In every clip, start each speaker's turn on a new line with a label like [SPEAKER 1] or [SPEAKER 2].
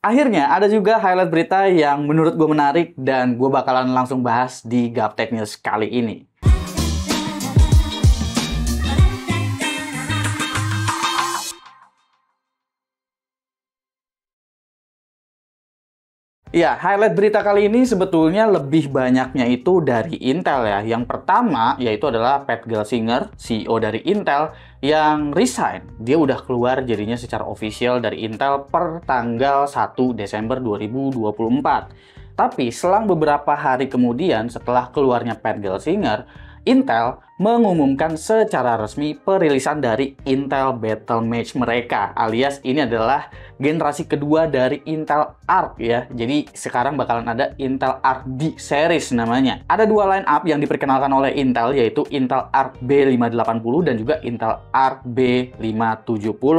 [SPEAKER 1] Akhirnya ada juga highlight berita yang menurut gue menarik dan gue bakalan langsung bahas di Gaptek News kali ini. Ya, highlight berita kali ini sebetulnya lebih banyaknya itu dari Intel ya. Yang pertama yaitu adalah Pat Gelsinger, CEO dari Intel, yang resign. Dia udah keluar jadinya secara official dari Intel per tanggal 1 Desember 2024. Tapi selang beberapa hari kemudian setelah keluarnya Pat Gelsinger, Intel mengumumkan secara resmi perilisan dari Intel Battle Match mereka, alias ini adalah generasi kedua dari Intel Arc ya. Jadi sekarang bakalan ada Intel Arc D series namanya. Ada dua line up yang diperkenalkan oleh Intel, yaitu Intel Arc B580 dan juga Intel Arc B570.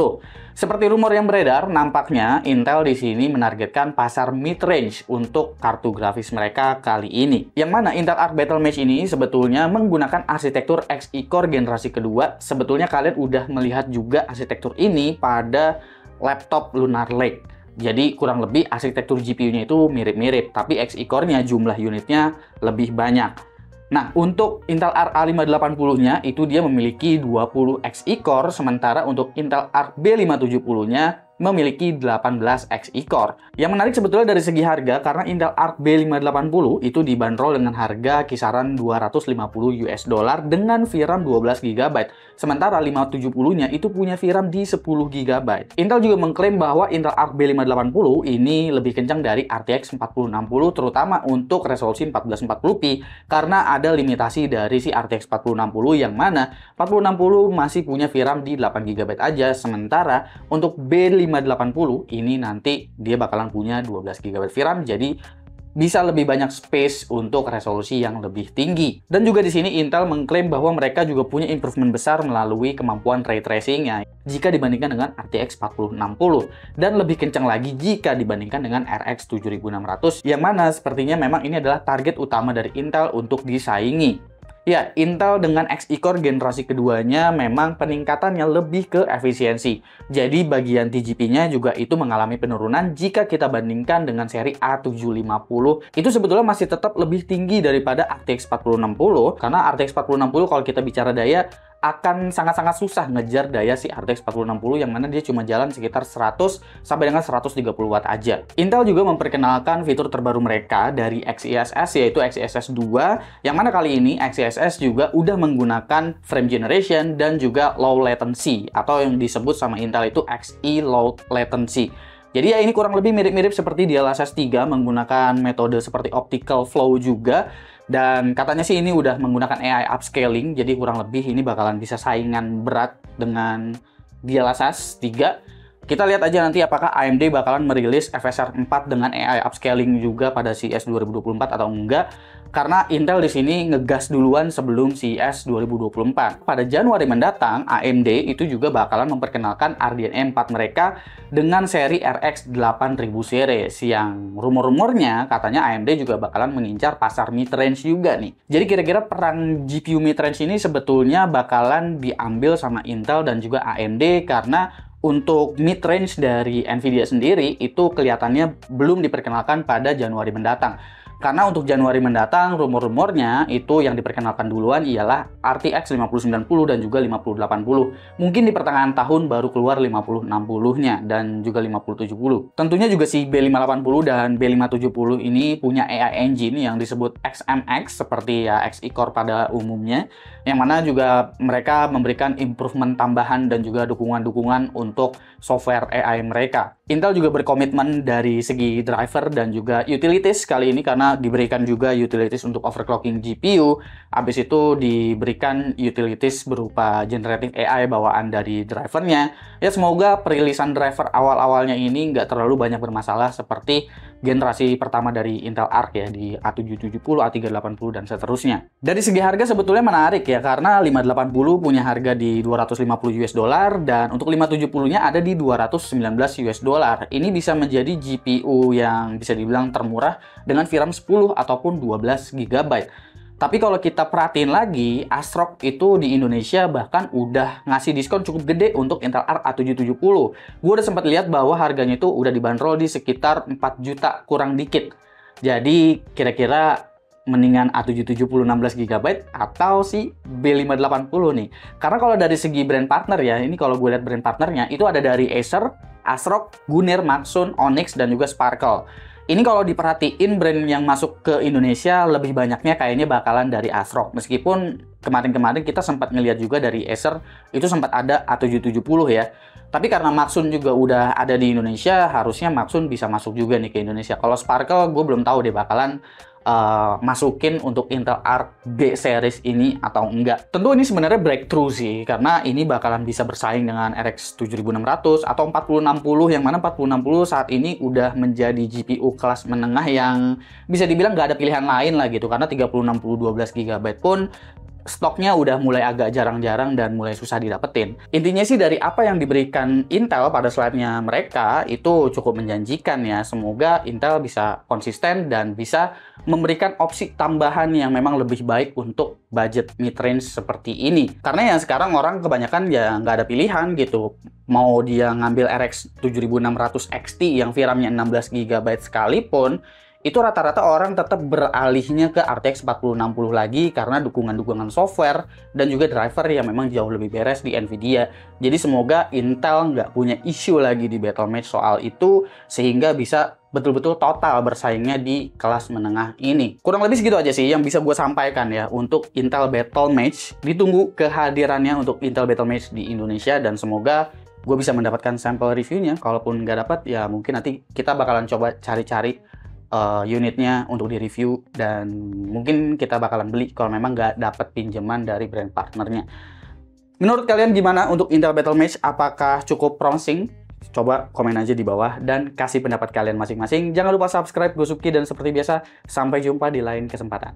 [SPEAKER 1] Seperti rumor yang beredar, nampaknya Intel di sini menargetkan pasar mid-range untuk kartu grafis mereka kali ini. Yang mana Intel Arc Battle Match ini sebetulnya menggunakan arsitektur Xe-core generasi kedua. Sebetulnya kalian udah melihat juga arsitektur ini pada laptop Lunar Lake. Jadi kurang lebih arsitektur GPU-nya itu mirip-mirip, tapi Xe-core-nya jumlah unitnya lebih banyak. Nah, untuk Intel Arc A580-nya itu dia memiliki 20 Xe-core, sementara untuk Intel Arc B570-nya memiliki 18 Xe-core. Yang menarik sebetulnya dari segi harga, karena Intel Arc B580 itu dibanderol dengan harga kisaran $250 dengan VRAM 12 GB. Sementara 570-nya itu punya VRAM di 10 GB. Intel juga mengklaim bahwa Intel Arc B580 ini lebih kencang dari RTX 4060, terutama untuk resolusi 1440p, karena ada limitasi dari si RTX 4060 yang mana 4060 masih punya VRAM di 8 GB aja, sementara untuk B580 ini nanti dia bakalan punya 12 GB VRAM, jadi bisa lebih banyak space untuk resolusi yang lebih tinggi. Dan juga di sini Intel mengklaim bahwa mereka juga punya improvement besar melalui kemampuan ray tracing-nya jika dibandingkan dengan RTX 4060, dan lebih kencang lagi jika dibandingkan dengan RX 7600, yang mana sepertinya memang ini adalah target utama dari Intel untuk disaingi. Ya, Intel dengan Xe-core generasi keduanya memang peningkatannya lebih ke efisiensi. Jadi bagian TGP-nya juga itu mengalami penurunan jika kita bandingkan dengan seri A750. Itu sebetulnya masih tetap lebih tinggi daripada RTX 4060, karena RTX 4060 kalau kita bicara daya akan sangat-sangat susah ngejar daya si RTX 4060 yang mana dia cuma jalan sekitar 100 sampai dengan 130 watt aja. Intel juga memperkenalkan fitur terbaru mereka dari XeSS, yaitu XeSS 2, yang mana kali ini XeSS juga udah menggunakan frame generation dan juga low latency, atau yang disebut sama Intel itu Xe low latency. Jadi ya ini kurang lebih mirip-mirip seperti DLSS 3 menggunakan metode seperti optical flow juga. Dan katanya sih ini udah menggunakan AI upscaling, jadi kurang lebih ini bakalan bisa saingan berat dengan DLSS 3. Kita lihat aja nanti apakah AMD bakalan merilis FSR 4 dengan AI upscaling juga pada CES 2024 atau enggak. Karena Intel di sini ngegas duluan sebelum CES 2024. Pada Januari mendatang, AMD itu juga bakalan memperkenalkan RDNA 4 mereka dengan seri RX 8000 series, yang rumor-rumornya katanya AMD juga bakalan mengincar pasar mid-range juga nih. Jadi kira-kira perang GPU mid-range ini sebetulnya bakalan diambil sama Intel dan juga AMD, karena untuk mid-range dari Nvidia sendiri itu kelihatannya belum diperkenalkan pada Januari mendatang. Karena untuk Januari mendatang, rumor-rumornya itu yang diperkenalkan duluan ialah RTX 5090 dan juga 5080. Mungkin di pertengahan tahun baru keluar 5060-nya dan juga 5070. Tentunya juga si B580 dan B570 ini punya AI engine yang disebut XMX, seperti ya Xe-core pada umumnya, yang mana juga mereka memberikan improvement tambahan dan juga dukungan-dukungan untuk software AI mereka. Intel juga berkomitmen dari segi driver dan juga utilities kali ini, karena diberikan juga utilities untuk overclocking GPU, habis itu diberikan utilities berupa generative AI bawaan dari drivernya. Ya semoga perilisan driver awal-awalnya ini nggak terlalu banyak bermasalah seperti generasi pertama dari Intel Arc ya, di A770, A380 dan seterusnya. Dari segi harga sebetulnya menarik ya, karena 580 punya harga di $250 dan untuk 570-nya ada di $219. Ini bisa menjadi GPU yang bisa dibilang termurah dengan VRAM 10 ataupun 12 GB. Tapi kalau kita perhatiin lagi, ASRock itu di Indonesia bahkan udah ngasih diskon cukup gede untuk Intel Arc A770. Gue udah sempat lihat bahwa harganya itu udah dibanderol di sekitar 4 juta kurang dikit. Jadi kira-kira mendingan A770 16GB atau si B580 nih. Karena kalau dari segi brand partner ya, ini kalau gue lihat brand partnernya, itu ada dari Acer, ASRock, Gunir, Maxsun, Onyx, dan juga Sparkle. Ini kalau diperhatiin brand yang masuk ke Indonesia lebih banyaknya kayaknya bakalan dari ASRock. Meskipun kemarin-kemarin kita sempat ngelihat juga dari Acer itu sempat ada A770 ya. Tapi karena Maxsun juga udah ada di Indonesia, harusnya Maxsun bisa masuk juga nih ke Indonesia. Kalau Sparkle gue belum tahu deh bakalan masukin untuk Intel Arc B series ini atau enggak. Tentu ini sebenarnya breakthrough sih, karena ini bakalan bisa bersaing dengan RX 7600 atau 4060, yang mana 4060 saat ini udah menjadi GPU kelas menengah yang bisa dibilang nggak ada pilihan lain lah gitu, karena 3060 12GB pun stoknya udah mulai agak jarang-jarang dan mulai susah didapetin. Intinya sih dari apa yang diberikan Intel pada slide-nya mereka itu cukup menjanjikan ya. Semoga Intel bisa konsisten dan bisa memberikan opsi tambahan yang memang lebih baik untuk budget mid-range seperti ini. Karena yang sekarang orang kebanyakan ya nggak ada pilihan gitu. Mau dia ngambil RX 7600 XT yang VRAM-nya 16GB sekalipun, itu rata-rata orang tetap beralihnya ke RTX 4060 lagi karena dukungan-dukungan software dan juga driver yang memang jauh lebih beres di Nvidia. Jadi semoga Intel nggak punya isu lagi di battle match soal itu, sehingga bisa betul-betul total bersaingnya di kelas menengah ini. Kurang lebih segitu aja sih yang bisa gue sampaikan ya untuk Intel Battle Match. Ditunggu kehadirannya untuk Intel Battle Match di Indonesia dan semoga gue bisa mendapatkan sampel reviewnya. Kalaupun nggak dapat ya mungkin nanti kita bakalan coba cari-cari unitnya untuk di-review dan mungkin kita bakalan beli kalau memang nggak dapat pinjaman dari brand partnernya. Menurut kalian gimana untuk Intel Battle Match? Apakah cukup promising? Coba komen aja di bawah dan kasih pendapat kalian masing-masing. Jangan lupa subscribe, gue Supki, dan seperti biasa, sampai jumpa di lain kesempatan.